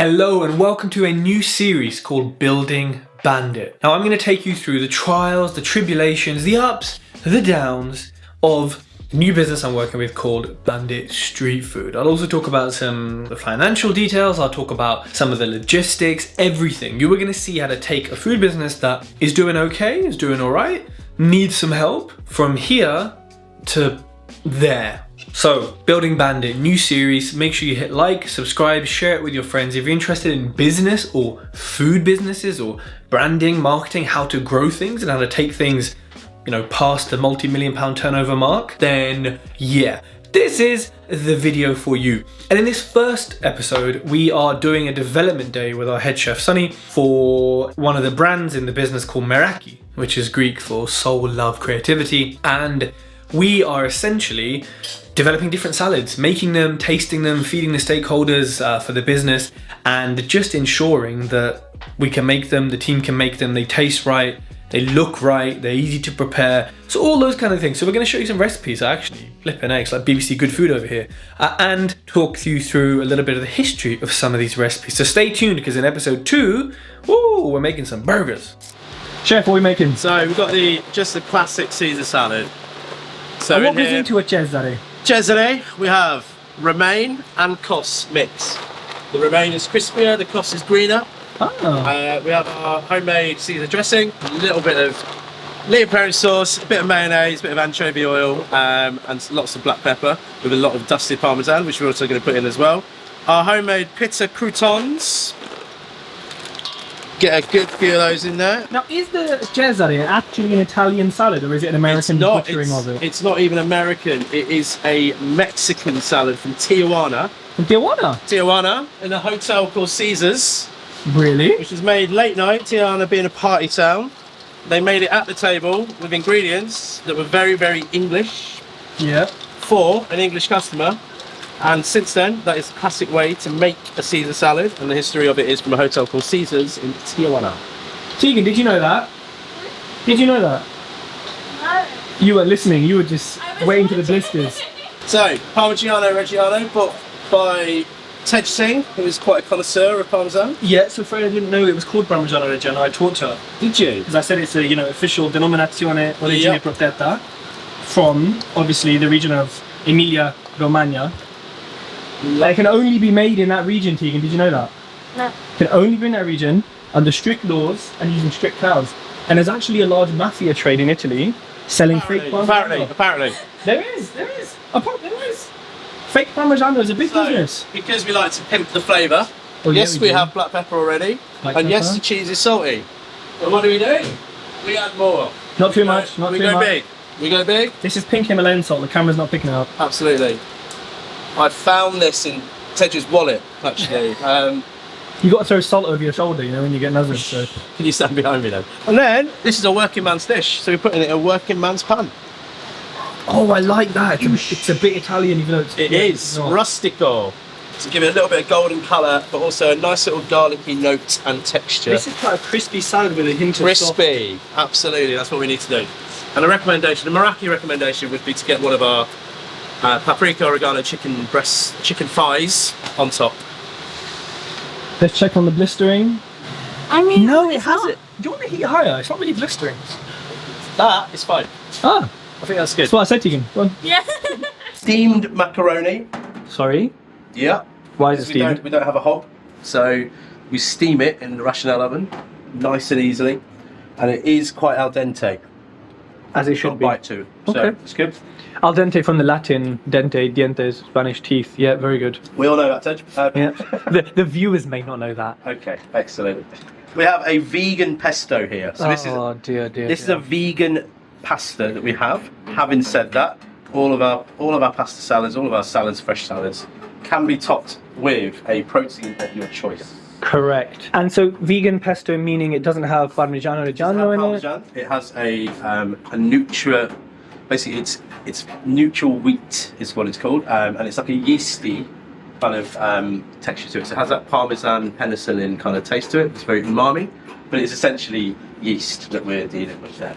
Hello and welcome to a new series called Building Bandit. Now I'm going to take you through the trials, the tribulations, the ups, the downs of the new business I'm working with called Bandit Street Food. I'll also talk about some of the financial details, I'll talk about some of the logistics, everything. You are going to see how to take a food business that is doing okay, is doing alright, needs some help, from here to there. So, Building Bandit, new series. Make sure you hit like, subscribe, share it with your friends. If you're interested in business or food businesses or branding, marketing, how to grow things and how to take things, past the multi-million-pound turnover mark, then yeah, this is the video for you. And in this first episode, we are doing a development day with our head chef, Sunny, for one of the brands in the business called Meraki, which is Greek for soul, love, creativity. And we are essentially developing different salads, making them, tasting them, feeding the stakeholders for the business, and just ensuring that we can make them, the team can make them, they taste right, they look right, they're easy to prepare, so all those kind of things. So we're going to show you some recipes, actually, flipping eggs, like BBC Good Food over here, and talk you through a little bit of the history of some of these recipes. So stay tuned, because in episode 2, we're making some burgers. Chef, what are we making? So we've got just the classic Caesar salad. So and what goes into a Cesare? Cesare, we have romaine and cos mix. The romaine is crispier, the cos is greener. Oh. We have our homemade Caesar dressing, a little bit of Leopardi sauce, a bit of mayonnaise, a bit of anchovy oil, and lots of black pepper with a lot of dusted parmesan, which we're also going to put in as well. Our homemade pizza croutons. Get a good few of those in there. Now, is the Cesare actually an Italian salad, or is it an American butchering of it? It's not even American. It is a Mexican salad from Tijuana. From Tijuana? Tijuana, in a hotel called Caesar's. Really? Which was made late night, Tijuana being a party town. They made it at the table with ingredients that were very, very English. Yeah. For an English customer. And since then, that is a classic way to make a Caesar salad, and the history of it is from a hotel called Caesar's in Tijuana. Tegan, did you know that? Did you know that? No. You were listening, you were just waiting for the blisters. So, Parmigiano Reggiano, bought by Tej Singh, who is quite a connoisseur of Parmesan. Yeah, so Freya didn't know it was called Parmigiano Reggiano. I taught her. Did you? Because I said it's a, official denominazione origine protetta from, obviously, the region of Emilia Romagna. It can only be made in that region, Tegan. Did you know that? No. It can only be in that region under strict laws and using strict cows. And there's actually a large mafia trade in Italy selling fake Parmigiano. Apparently. There is. There is. Fake Parmigiano is a big business. Because we like to pimp the flavour, Oh, yeah, yes, we have black pepper already, and yes, the cheese is salty. But what do? We add more. Not too much, not too much. We go big. This is pink Himalayan salt, the camera's not picking it up. Absolutely. I found this in Tej's wallet, actually. You got to throw salt over your shoulder, when you get nuzzled. So. Can you stand behind me then? And then, this is a working man's dish, so we're putting it in a working man's pan. Oh, I like that. It's a bit Italian, even though it is rustico. To give it a little bit of golden colour, but also a nice little garlicky note and texture. This is quite a crispy salad with a hint of crispy. Absolutely, that's what we need to do. And a recommendation, a Meraki recommendation would be to get one of our paprika oregano chicken thighs on top. Let's check on the blistering. I mean, no, it hasn't. Do you want to heat higher? It's not really blistering. That is fine. Ah, I think that's good. That's what I said to you. Go on. Yeah. Steamed macaroni. Sorry? Yeah. Why is it steamed? We don't have a hob, so we steam it in the Rational oven, nice and easily, and it is quite al dente. As it should be. Bite to it, so okay. It's good. Al dente from the Latin, dente, dientes, Spanish teeth. Yeah, very good. We all know that, Tej. Yeah. The viewers may not know that. Okay, excellent. We have a vegan pesto here. So this is a vegan pasta that we have. Having said that, all of our pasta salads, all of our salads, fresh salads, can be topped with a protein of your choice. Correct. And so vegan pesto meaning it doesn't have Parmigiano Reggiano in it? It has a neutral, basically it's neutral wheat is what it's called, and it's like a yeasty kind of texture to it. So it has that Parmesan penicillin kind of taste to it. It's very umami, but it's essentially yeast that we're dealing with there.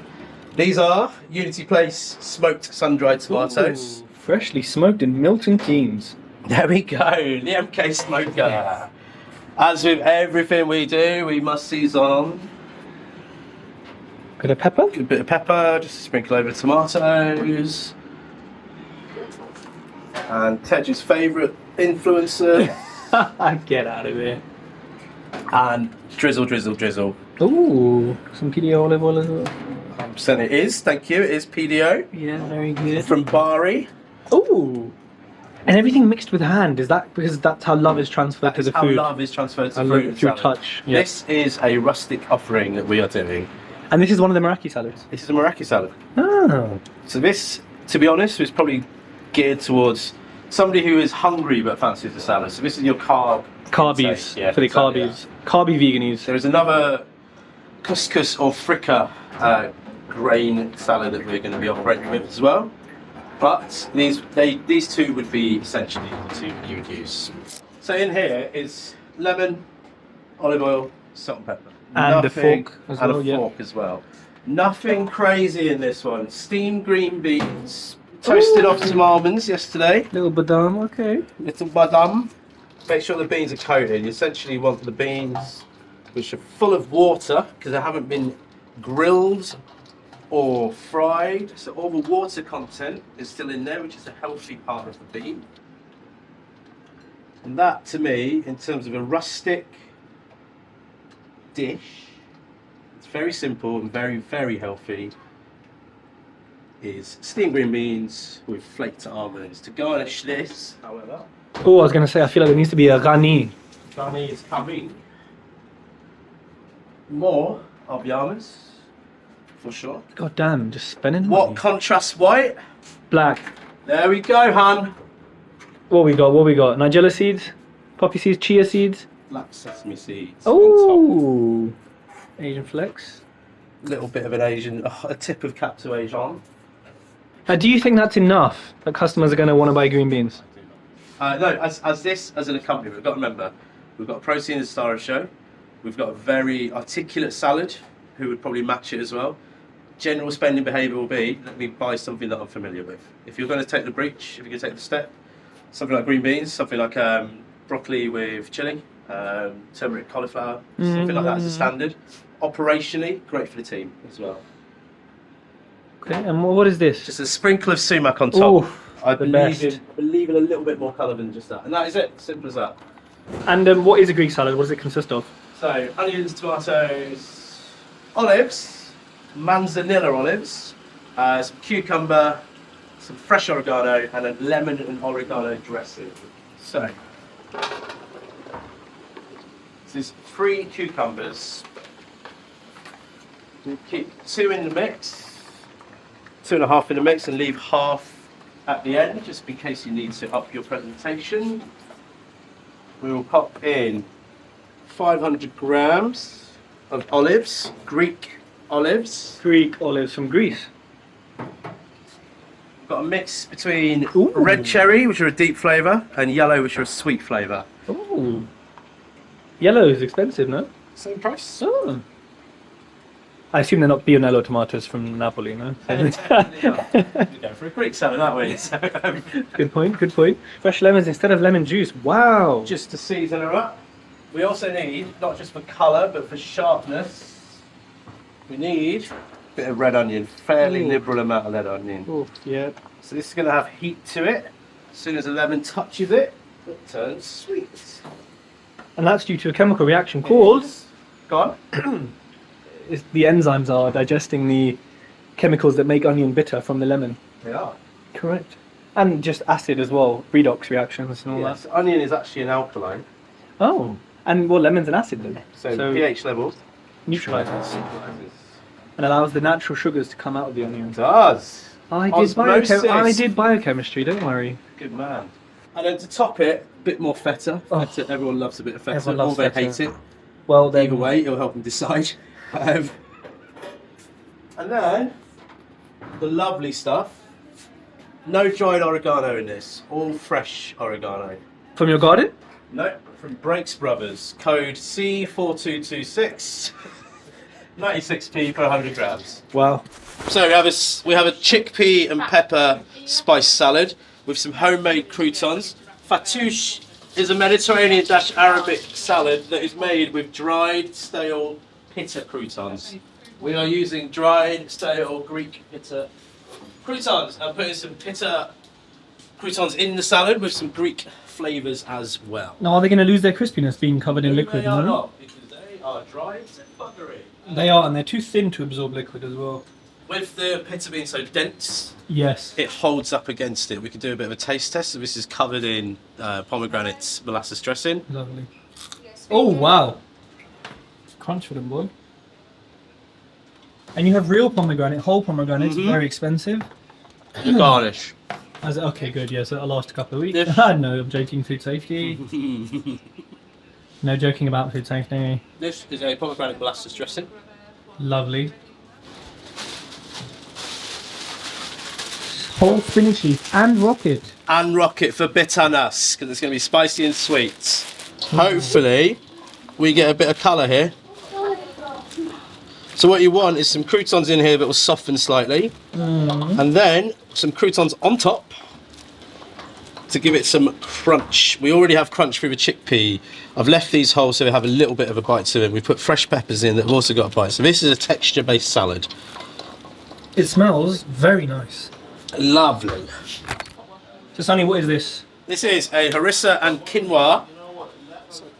These are Unity Place smoked sun-dried tomatoes. Ooh, freshly smoked in Milton Keynes. There we go, the MK smoker. As with everything we do, we must season. Bit of pepper. A bit of pepper, just to sprinkle over the tomatoes. And Ted's favourite influencer. Get out of here. And drizzle, drizzle, drizzle. Ooh, some PDO olive oil as well. So it is, thank you, it is PDO. Yeah, very good. From Bari. Ooh. And everything mixed with hand, is that because that's how love is transferred to the How food? love is transferred to Through fruit salad. touch. Yeah. This is a rustic offering that we are doing. And this is one of the Meraki salads. This is a Meraki salad. Oh. So this, to be honest, is probably geared towards somebody who is hungry but fancies the salad. So this is your Carbies, Yeah, for the exactly, carbies. Carby veganies. There is another couscous or fricka grain salad that we're going to be operating with as well. But these two would be essentially the two that you would use. So in here is lemon, olive oil, salt and pepper. And a fork as and well, a yeah. fork as well. Nothing crazy in this one. Steamed green beans, toasted off some almonds yesterday. Little badam, okay. Little badam. Make sure the beans are coated. You essentially want the beans which are full of water because they haven't been grilled or fried. So all the water content is still in there, which is a healthy part of the bean. And that, to me, in terms of a rustic dish, it's very simple and very, very healthy, is steamed green beans with flaked almonds. To garnish this, however, Oh, I was going to say, I feel like there needs to be a rani. Johnny is coming. More of the almonds, for sure. God damn, just spending What money. contrasts white? Black. There we go, hun. What we got? Nigella seeds, poppy seeds, chia seeds. Black sesame seeds. On top. Oh, Asian flex. A little bit of an Asian, a tip of cap to Asian. Now, do you think that's enough that customers are going to want to buy green beans? No, as an accompaniment, we've got to remember, we've got a protein as star of show. We've got a very articulate salad, who would probably match it as well. General spending behaviour will be, let me buy something that I'm familiar with. If you're going to take the breach, if you're going to take the step, something like green beans, something like broccoli with chili, turmeric cauliflower, something like that as a standard. Operationally, great for the team as well. Okay, and what is this? Just a sprinkle of sumac on top. Ooh, I the believe best. in a little bit more colour than just that. And that is it, simple as that. And what is a Greek salad? What does it consist of? So, onions, tomatoes, olives, manzanilla olives, some cucumber, some fresh oregano, and a lemon and oregano dressing. So, this is 3 cucumbers. We'll keep 2 in the mix, 2.5 in the mix, and leave half at the end, just in case you need to up your presentation. We will pop in 500 grams of olives, Greek olives. Greek olives from Greece. Got a mix between Ooh. red cherry, which are a deep flavour, and yellow, which are a sweet flavour. Ooh. Yellow is expensive, no? Same price. Oh. I assume they're not Bionello tomatoes from Napoli, no? We're going for a Greek salad, aren't we? So, Good point, good point. Fresh lemons instead of lemon juice. Wow. just to season her up. We also need, not just for colour, but for sharpness, we need a bit of red onion, fairly Ooh. liberal amount of red onion. Oh, yeah. So this is going to have heat to it. As soon as the lemon touches it, it turns sweet. And that's due to a chemical reaction called... Go on. The enzymes are digesting the chemicals that make onion bitter from the lemon. They are. Correct. And just acid as well, redox reactions and all Yes, that. onion is actually an alkaline. Oh, and well, lemon's an acid then. So pH levels neutralizes neutralizes. and allows the natural sugars to come out of the onion. Does. I Osmosis. did biochemistry, don't worry. Good man. And then to top it, a bit more feta. Oh. Feta, everyone loves a bit of feta, Everyone or loves they feta. hate it. Well, then, Either way, it'll help them decide. And then, the lovely stuff. No dried oregano in this, all fresh oregano. from your garden? No, from Breaks Brothers, code C4226, 96p per 100 grams. Wow. So we have a chickpea and pepper spice salad with some homemade croutons, fattoush is a Mediterranean-Arabic salad that is made with dried, stale pitta croutons. We are using dried, stale Greek pitta croutons and putting some pitta croutons in the salad with some Greek flavours as well. Now, are they going to lose their crispiness being covered in liquid? They are not, because they are dried to buggery. They are, and they're too thin to absorb liquid as well. With the pitta being so dense, Yes. it holds up against it. We could do a bit of a taste test. So this is covered in pomegranate molasses dressing. Lovely. Oh, wow. Crunch for them, boy. And you have real pomegranate, whole pomegranate, very expensive. The garnish. Okay, good, yes, that'll last a couple of weeks. Yeah. No, I'm joking, food safety. No joking about food safety. This is a pomegranate molasses dressing. Lovely. Whole spinach leaf and rocket. And rocket for bitterness, because it's going to be spicy and sweet. Hopefully, we get a bit of colour here. So what you want is some croutons in here that will soften slightly. And then some croutons on top to give it some crunch. We already have crunch through the chickpea. I've left these whole so they have a little bit of a bite to them. We put fresh peppers in that have also got a bite. So this is a texture-based salad. It smells very nice. Lovely. So Sonny, what is this? This is a harissa and quinoa.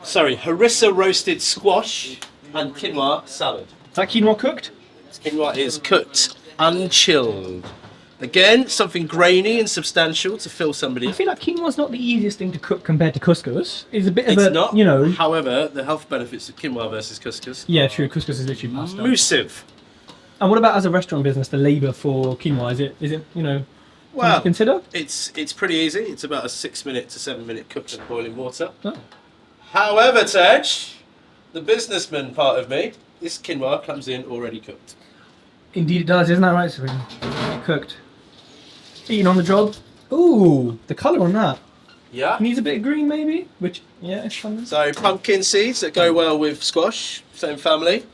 Sorry, harissa roasted squash and quinoa salad. Is that quinoa cooked? Quinoa is cooked and chilled. Again, something grainy and substantial to fill somebody. I feel like quinoa's not the easiest thing to cook compared to couscous. It's a bit of It's a, not. you know. However, the health benefits of quinoa versus couscous Yeah, true. Couscous is literally pasta. massive. And what about as a restaurant business, the labour for quinoa? Is it you know, something to consider? It's pretty easy. It's about a 6 minute to 7 minute cook in boiling water. Oh. However, Tej, the businessman part of me, this quinoa comes in already cooked. Indeed it does, isn't that right, Serene? Cooked. Eating on the job. Ooh, the colour on that. Yeah. Needs a bit of green maybe, which, yeah, it's fun. So pumpkin seeds that go well with squash, same family.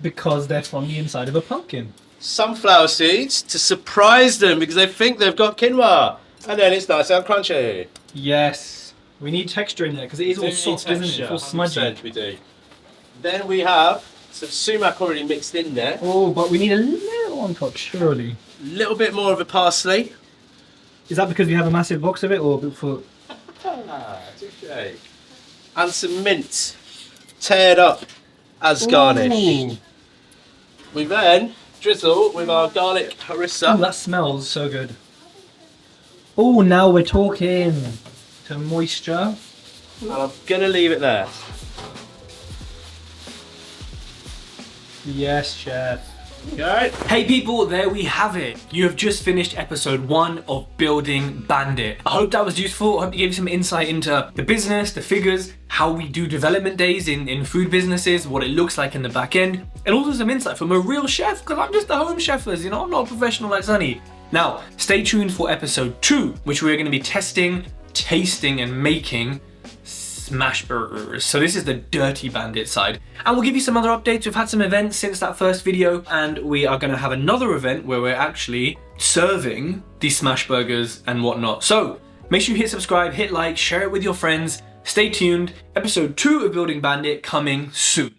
Because they're from the inside of a pumpkin. Sunflower seeds to surprise them because they think they've got quinoa. And then it's nice and crunchy. Yes. We need texture in there because it is all soft, isn't it? It feels smudgy. 100% we do. Then we have some sumac already mixed in there. Oh, but we need a little on top, surely. A little bit more of a parsley. Is that because we have a massive box of it or for... Touché. And some mint teared up as garnish. Ooh. We then drizzle with our garlic harissa. Oh, that smells so good. Oh, now we're talking. To moisture. And I'm gonna leave it there. Yes, chef. Okay. Hey people, there we have it. You have just finished episode 1 of Building Bandit. I hope that was useful. I hope it gave you some insight into the business, the figures, how we do development days in food businesses, what it looks like in the back end, and also some insight from a real chef, because I'm just a home chefers, you know, I'm not a professional like Sunny. Now, stay tuned for episode 2, which we're going to be testing, tasting, and making smash burgers. So this is the Dirty Bandit side. And we'll give you some other updates. We've had some events since that first video, and we are going to have another event where we're actually serving these smash burgers and whatnot. So make sure you hit subscribe, hit like, share it with your friends. Stay tuned. Episode 2 of Building Bandit coming soon.